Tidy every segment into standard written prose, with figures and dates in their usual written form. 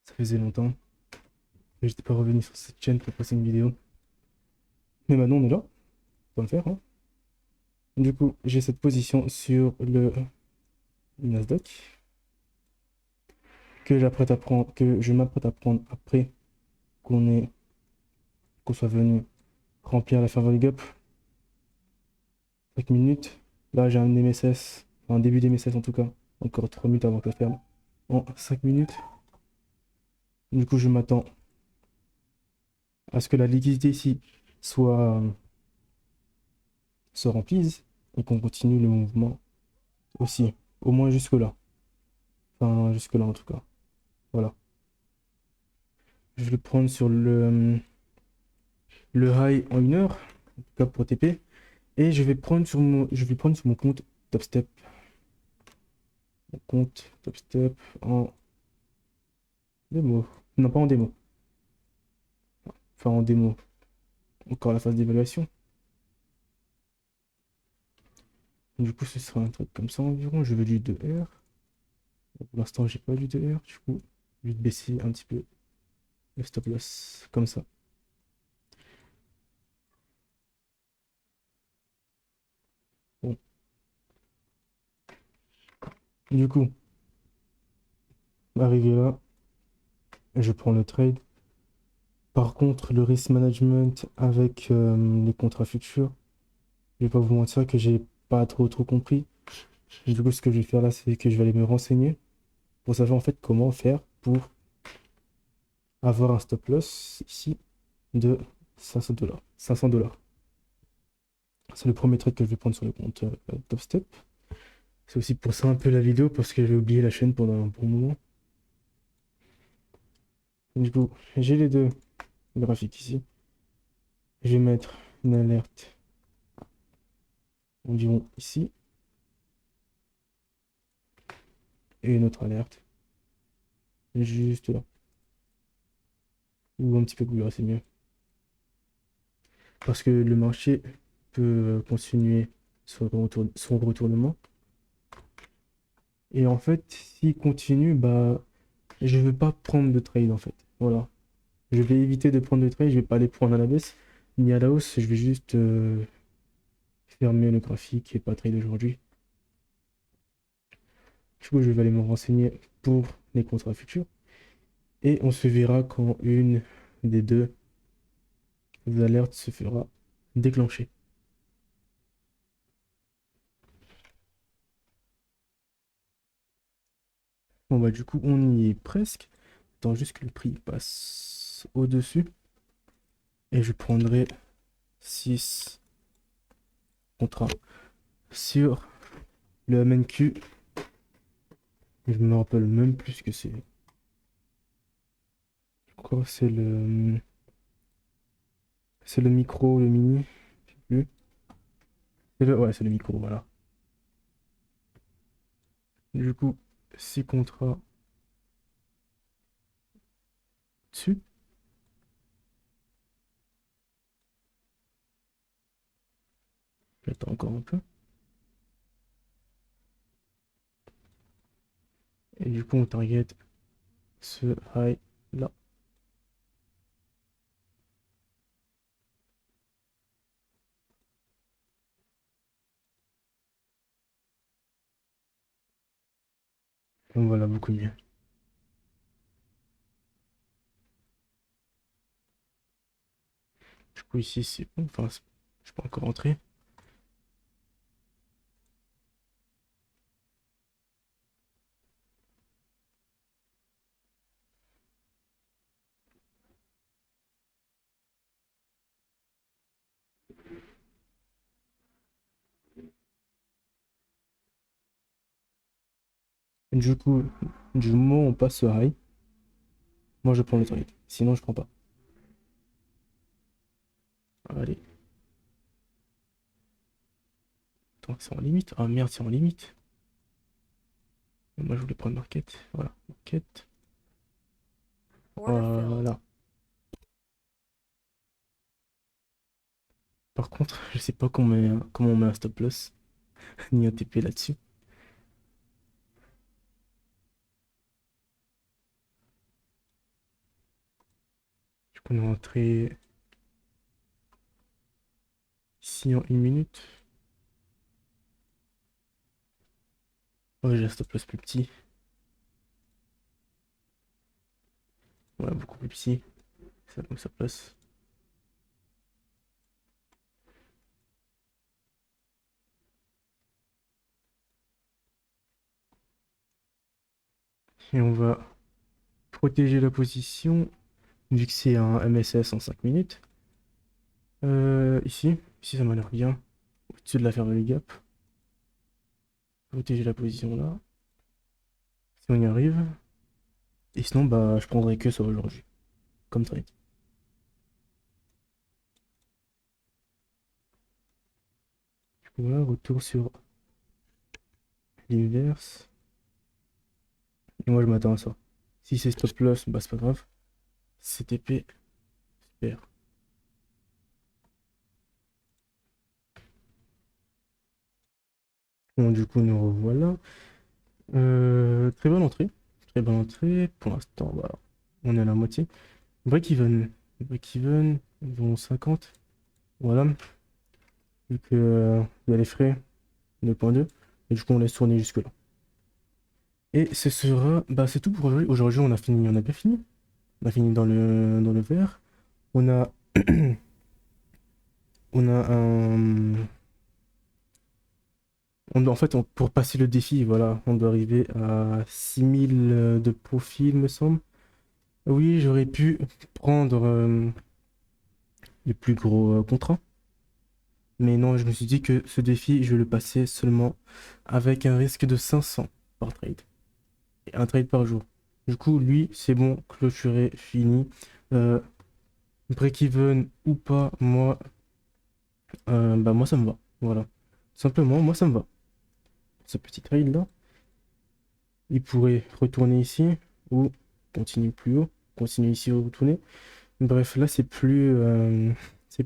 Ça faisait longtemps que j'étais pas revenu sur cette chaîne pour passer une vidéo. Mais maintenant, on est là. On va le faire, hein. Du coup, j'ai cette position sur le Nasdaq que je m'apprête à prendre après qu'on qu'on soit venu remplir la Fairway Gap. 5 minutes. Là, j'ai un MSS, enfin, un début d'MSS en tout cas. Encore 3 minutes avant que ça ferme. En 5 minutes. Du coup, je m'attends à ce que la liquidité ici soit, se remplisse et qu'on continue le mouvement aussi. Au moins jusque-là. Enfin, jusque-là en tout cas. Voilà. Je vais le prendre sur le high en 1 heure. En tout cas pour TP. Et je vais prendre sur mon compte Topstep. Mon compte Topstep en démo. Non, pas en démo. Enfin, en démo. Encore la phase d'évaluation. Du coup, ce sera un truc comme ça environ. Je veux du 2R. Pour l'instant, j'ai pas du 2R. Du coup, je vais baisser un petit peu le stop loss. Comme ça. Bon. Du coup, arrivé là, je prends le trade. Par contre, le risk management avec les contrats futurs, je vais pas vous mentir que j'ai pas trop compris. Du coup, ce que je vais faire là, c'est que je vais aller me renseigner pour savoir en fait comment faire pour avoir un stop loss ici de 500 $. 500 $. C'est le premier trade que je vais prendre sur le compte Topstep. C'est aussi pour ça un peu la vidéo parce que j'avais oublié la chaîne pendant un bon moment. Du coup, j'ai les deux graphiques ici. Je vais mettre une alerte environ ici et une autre alerte juste là. Ou un petit peu plus bas, c'est mieux. Parce que le marché peut continuer son retournement. Et en fait, s'il continue, bah, je ne veux pas prendre de trade en fait. Voilà. Je vais éviter de prendre de trade, je vais pas les prendre à la baisse ni à la hausse, je vais juste fermer le graphique et pas trade aujourd'hui. Du coup, je vais aller me renseigner pour les contrats futurs. Et on se verra quand une des deux alertes se fera déclencher. Bon bah du coup on y est presque. Attends juste que le prix passe au-dessus. Et je prendrai 6 contrats sur le MNQ. Je me rappelle même plus ce que c'est. Je crois que c'est le micro, le mini. Je sais plus. Ouais, c'est le micro, voilà. Du coup, 6 contrats dessus. J'attends encore un peu. Et du coup, on target ce high là. Donc voilà, beaucoup mieux. Du coup, ici, c'est bon. Enfin, je peux encore rentrer. Du coup, du moment où on passe ce high, moi je prends le trade. Sinon, je prends pas. Allez. Attends, c'est en limite. Ah merde, c'est en limite. Moi, je voulais prendre market. Voilà, market. Voilà. Par contre, je sais pas comment on met un stop loss, ni un TP là-dessus. On est entré ici en 1 minute. Oh, j'ai un stop loss plus petit. Ouais, beaucoup plus petit. Ça, donc ça passe. Et on va protéger la position, vu que c'est un MSS en 5 minutes. Ici ça m'a l'air bien. Au-dessus de la Fairway Gap. Protéger la position là. Si on y arrive. Et sinon, bah, je prendrai que ça aujourd'hui. Comme trade. Du coup, voilà, retour sur l'inverse. Et moi, je m'attends à ça. Si c'est stop loss, bah, c'est pas grave. CTP, super. Bon, du coup, nous revoilà. Très bonne entrée. Très bonne entrée. Pour l'instant, voilà. On est à la moitié. Break-even. Break-even, environ 50. Voilà. Vu que il y a les frais, 2.2. Et du coup, on laisse tourner jusque-là. Et ce sera. Bah, c'est tout pour aujourd'hui. Aujourd'hui, on a fini. On a bien fini. On a fini dans le vert. On a. On a un. En fait, pour passer le défi, voilà, on doit arriver à 6000 de profil, me semble. Oui, j'aurais pu prendre les plus gros contrats. Mais non, je me suis dit que ce défi, je vais le passer seulement avec un risque de 500 par trade. Et un trade par jour. Du coup, lui, c'est bon, clôturé, fini. Euh, Break-even ou pas, moi, ça me va. Voilà. Simplement, moi, ça me va. Ce petit trade là, il pourrait retourner ici ou continuer plus haut, continuer ici ou retourner. Bref, là, c'est plus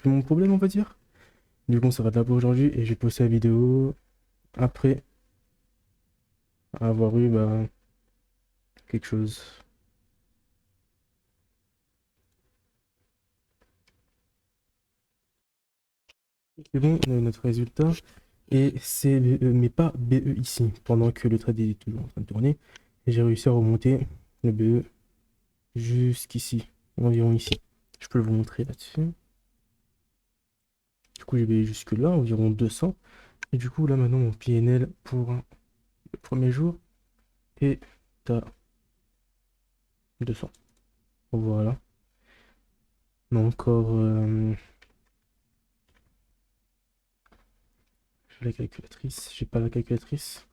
mon problème, on va dire. Du coup, on s'arrête là pour aujourd'hui et j'ai posté la vidéo après avoir eu quelque chose. C'est bon, on a eu notre résultat. Et c'est BE, mais pas BE ici, pendant que le trade est toujours en train de tourner. Et j'ai réussi à remonter le BE jusqu'ici, environ ici. Je peux vous montrer là-dessus. Du coup, j'ai BE jusque là, environ 200. Et du coup, là maintenant, mon PNL pour le premier jour est à 200. Voilà. Mais encore, j'ai la calculatrice. J'ai pas la calculatrice.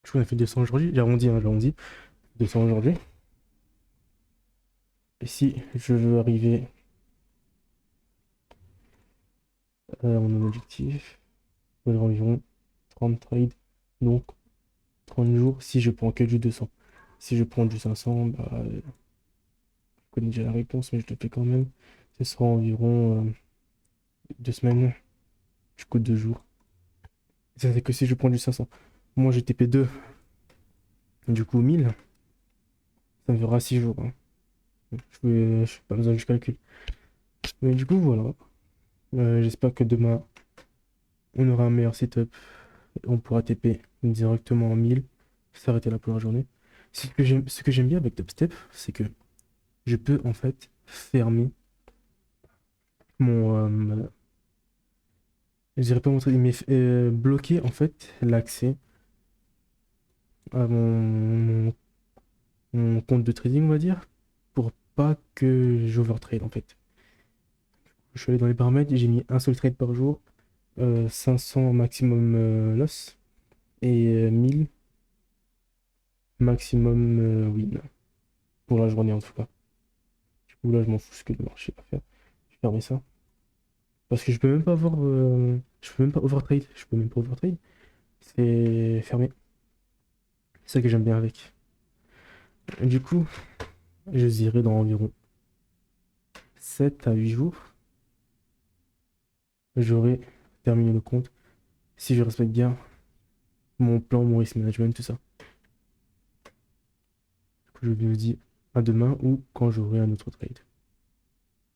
Du coup, on a fait 200 aujourd'hui. J'ai arrondi, hein, j'ai arrondi. 200 aujourd'hui. Et si je veux arriver à mon objectif, il faudrait environ 30 trades. Donc, 30 jours si je prends que du 200. Si je prends du 500, bah, je connais déjà la réponse, mais je le fais quand même. Ce sera environ 2 semaines, du coup 2 jours. Et ça, c'est que si je prends du 500. Moi, j'ai TP2, du coup 1000, ça me fera 6 jours, hein. Je fais pas besoin que je calcule. Mais du coup, voilà. J'espère que demain, on aura un meilleur setup. On pourra TP directement en 1000, s'arrêter là pour la journée. Ce que j'aime bien avec Dubstep, c'est que je peux en fait fermer mon, je dirais pas montrer, mais bloquer en fait l'accès à mon compte de trading, on va dire, pour pas que j'overtrade en fait. Je suis allé dans les paramètres et j'ai mis un seul trade par jour, 500 maximum loss et 1000 maximum win pour la journée en tout cas. Du coup là je m'en fous ce que le marché va faire. Je vais fermer ça. Parce que je peux même pas avoir. Je peux même pas overtrade. Je peux même pas overtrade. C'est fermé. C'est ça que j'aime bien avec. Du coup, je dirais dans environ 7 à 8 jours, j'aurai terminé le compte si je respecte bien mon plan, mon risk management, tout ça. Du coup, je vous dis à demain ou quand j'aurai un autre trade.